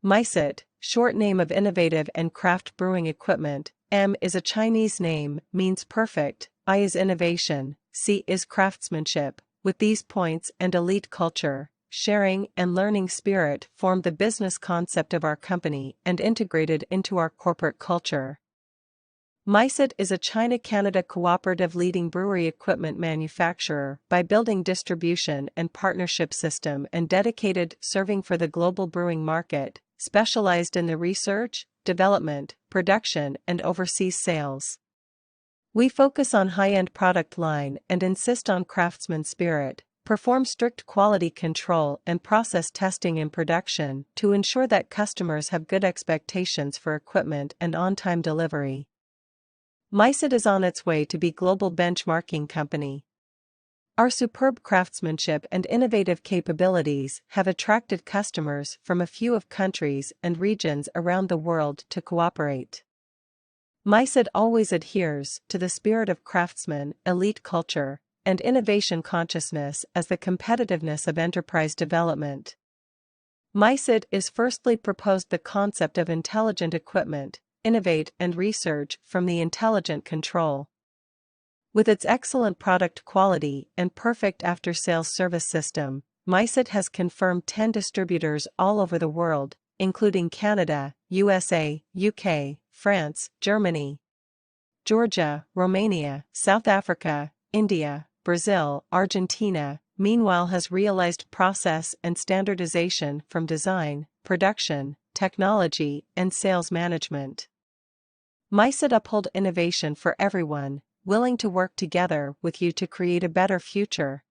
Micet, short name of innovative and craft brewing equipment. M is a Chinese name, means perfect, I is innovation, C is craftsmanship. With these points and elite culture, sharing and learning spirit form the business concept of our company and integrated into our corporate culture. Micet is a China-Canada cooperative leading brewery equipment manufacturer by building distribution and partnership system and dedicated serving for the global brewing market, specialized in the research, development, production and overseas sales. We focus on high-end product line and insist on craftsman spirit, perform strict quality control and process testing in production to ensure that customers have good expectations for equipment and on-time delivery. Micet is on its way to be global benchmarking company. Our superb craftsmanship and innovative capabilities have attracted customers from a few of countries and regions around the world to cooperate. Micet always adheres to the spirit of craftsman, elite culture, and innovation consciousness as the competitiveness of enterprise development. Micet is firstly proposed the concept of intelligent equipment, innovate and research from the intelligent control. With its excellent product quality and perfect after-sales service system, Micet has confirmed 10 distributors all over the world, including Canada, USA, UK, France, Germany, Georgia, Romania, South Africa, India, Brazil, Argentina, meanwhile has realized process and standardization from design, production, technology, and sales management. Micet uphold innovation for everyone, willing to work together with you to create a better future.